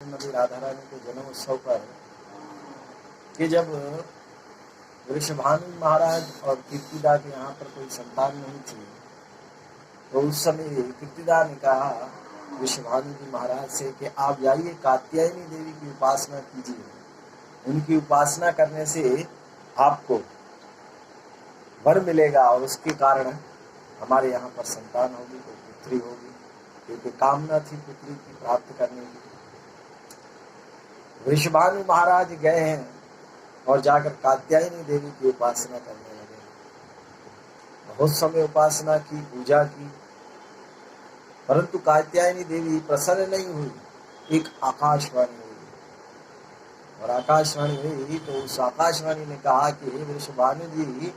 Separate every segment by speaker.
Speaker 1: श्रीमती राधा रानी के जन्म उत्सव पर कि जब वृषभानु महाराज और कीर्तिदा के यहाँ पर कोई संतान नहीं थी, तो उस समय कीर्तिदा ने कहा वृषभानु जी महाराज से कि आप जाइए कात्यायनी देवी की उपासना कीजिए, उनकी उपासना करने से आपको वर मिलेगा और उसके कारण हमारे यहाँ पर संतान होगी, तो पुत्री होगी, क्योंकि कामना थी पुत्री की प्राप्त करने की। वृषभानु महाराज गए हैं और जाकर कात्यायनी देवी की उपासना करने लगे। बहुत समय उपासना की, पूजा की, परंतु कात्यायनी देवी प्रसन्न नहीं हुई। एक आकाशवाणी हुई और आकाशवाणी हुई तो उस आकाशवाणी ने कहा कि वृषभानु जी,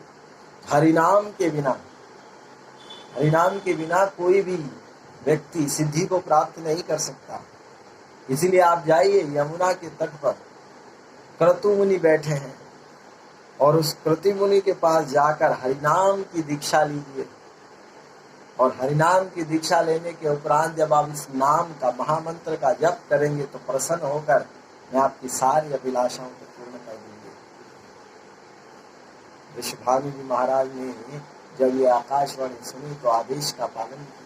Speaker 1: हरिनाम के बिना कोई भी व्यक्ति सिद्धि को प्राप्त नहीं कर सकता। इसलिए आप जाइए, यमुना के तट पर क्रतु मुनि बैठे हैं और उस क्रतु मुनि के पास जाकर हरिनाम की दीक्षा लीजिए, और हरिनाम की दीक्षा लेने के उपरांत जब आप इस नाम का, महामंत्र का जप करेंगे तो प्रसन्न होकर मैं आपकी सारी अभिलाषाओं को पूर्ण कर दूंगी। वृषभानु जी महाराज ने जब ये आकाशवाणी सुनी तो आदेश का पालन किया।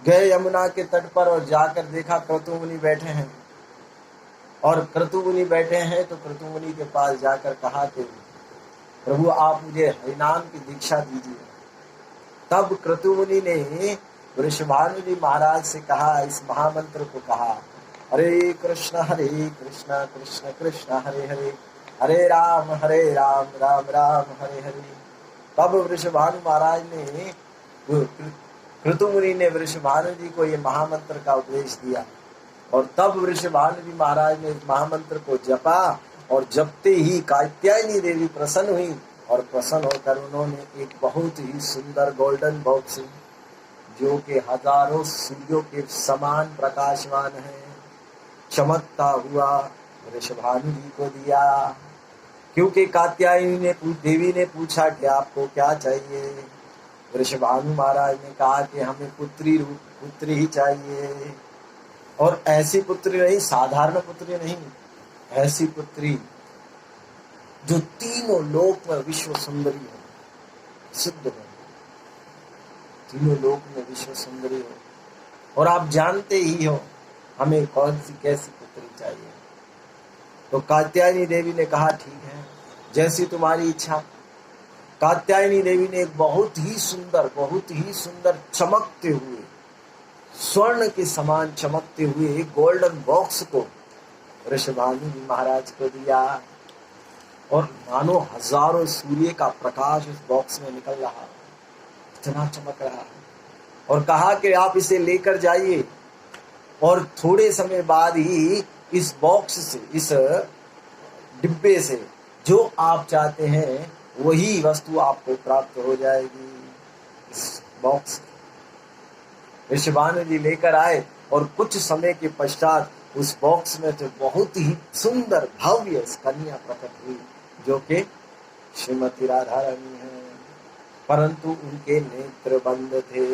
Speaker 1: गए यमुना के तट पर और जाकर देखा क्रतु मुनि बैठे हैं, और क्रतु मुनि बैठे हैं तो क्रतु मुनि के पास जाकर कहा कि प्रभु आप मुझे हरिनाम की दीक्षा दीजिए। तब क्रतु मुनि ने वृषभानु जी महाराज से कहा, इस महामंत्र को कहा, हरे कृष्ण कृष्ण कृष्ण हरे हरे, हरे राम राम राम हरे हरे। तब वृषभानु महाराज ने, क्रतु मुनि ने वृषभानु जी को ये महामंत्र का उपदेश दिया, और तब वृषभानु जी महाराज ने इस महामंत्र को जपा, और जपते ही कात्यायनी देवी प्रसन्न हुई, और प्रसन्न होकर उन्होंने एक बहुत ही सुंदर गोल्डन बॉक्स, जो कि हजारों सूर्यों के समान प्रकाशमान है, चमकता हुआ वृषभानु जी को दिया। क्योंकि कात्यायनी देवी ने पूछा कि आपको क्या चाहिए। वृषभानु महाराज ने कहा कि हमें पुत्री ही चाहिए, और ऐसी पुत्री नहीं, साधारण पुत्री नहीं, ऐसी पुत्री जो तीनों लोक में विश्व सुंदरी हो, सिद्ध हो, तीनों लोक में विश्व सुंदरी हो। और आप जानते ही हो हमें कौन सी कैसी पुत्री चाहिए। तो कात्यायनी देवी ने कहा ठीक है, जैसी तुम्हारी इच्छा। कात्यायनी देवी ने एक बहुत ही सुंदर चमकते हुए, स्वर्ण के समान चमकते हुए एक गोल्डन बॉक्स को वृषभानु जी महाराज को दिया, और मानो हजारों सूर्य का प्रकाश उस बॉक्स में निकल रहा, इतना चमक रहा, और कहा कि आप इसे लेकर जाइए, और थोड़े समय बाद ही इस बॉक्स से, इस डिब्बे से जो आप चाहते हैं वही वस्तु आपको प्राप्त हो जाएगी। इस बॉक्स वृषभानु जी लेकर आए, और कुछ समय के पश्चात उस बॉक्स में से बहुत ही सुंदर भव्य कन्या प्रकट हुई, जो कि श्रीमती राधा रानी है, परंतु उनके नेत्र बंद थे।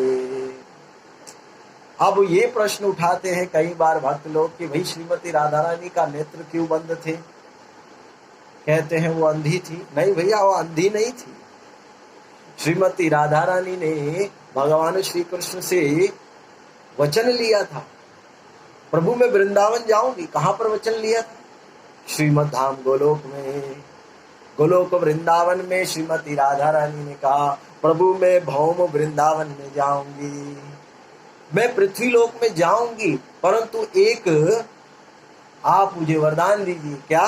Speaker 1: अब ये प्रश्न उठाते हैं कई बार भक्त लोग कि भाई श्रीमती राधा रानी का नेत्र क्यों बंद थे। कहते हैं वो अंधी थी। नहीं भैया, वो अंधी नहीं थी। श्रीमती राधा रानी ने भगवान श्री कृष्ण से वचन लिया था, प्रभु मैं वृंदावन जाऊंगी। कहाँ पर वचन लिया था? श्रीमद धाम गोलोक में, गोलोक वृंदावन में श्रीमती राधा रानी ने कहा, प्रभु मैं भौम वृंदावन में जाऊंगी, मैं पृथ्वीलोक में जाऊंगी, परंतु एक आप मुझे वरदान दीजिए। क्या?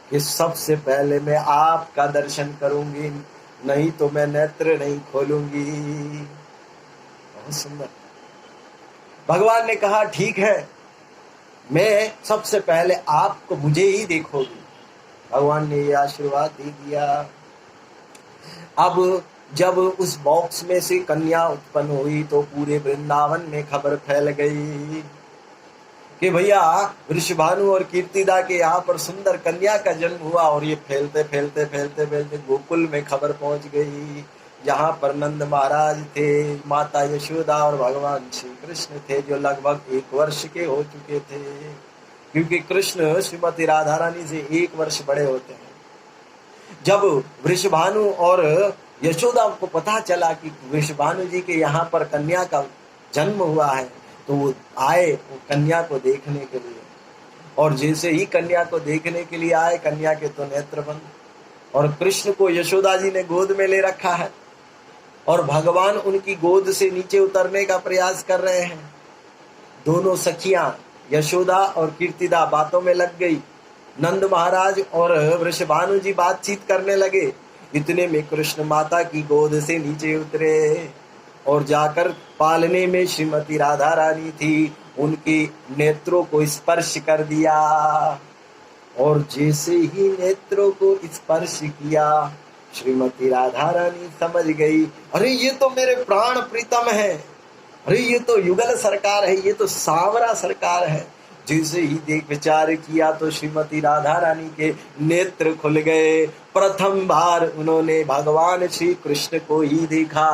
Speaker 1: कि सबसे पहले मैं आपका दर्शन करूंगी, नहीं तो मैं नेत्र नहीं खोलूंगी। बहुत सुंदर। भगवान ने कहा ठीक है, मैं सबसे पहले आपको, मुझे ही देखोगी। भगवान ने ये आशीर्वाद दे दिया। अब जब उस बॉक्स में से कन्या उत्पन्न हुई तो पूरे वृंदावन में खबर फैल गई कि भैया वृषभानु और कीर्तिदा के यहाँ पर सुंदर कन्या का जन्म हुआ। और ये फैलते फैलते फैलते फैलते गोकुल में खबर पहुंच गई। जहाँ पर नंद महाराज थे, माता यशोदा और भगवान श्री कृष्ण थे, जो लगभग 1 वर्ष के हो चुके थे, क्योंकि कृष्ण श्रीमती राधा रानी से 1 वर्ष बड़े होते हैं। जब वृषभानु और यशोदा को पता चला कि वृषभानु जी के यहाँ पर कन्या का जन्म हुआ है, तो वो आए वो कन्या को देखने के लिए। और जैसे ही कन्या को देखने के लिए आए, कन्या के तो नेत्र बंद, और कृष्ण को यशोदा जी ने गोद में ले रखा है और भगवान उनकी गोद से नीचे उतरने का प्रयास कर रहे हैं। दोनों सखियां यशोदा और कीर्तिदा बातों में लग गई। नंद महाराज और वृषभानु जी बातचीत करने लगे। इतने में कृष्ण माता की गोद से नीचे उतरे और जाकर पालने में श्रीमती राधा रानी थी, उनके नेत्रों को स्पर्श कर दिया। और जैसे ही नेत्रों को स्पर्श किया, श्रीमती राधा रानी समझ गई, अरे ये तो मेरे प्राण प्रीतम है, अरे ये तो युगल सरकार है, ये तो सांवरा सरकार है। जैसे ही देख विचार किया तो श्रीमती राधा रानी के नेत्र खुल गए। प्रथम बार उन्होंने भगवान श्री कृष्ण को ही देखा।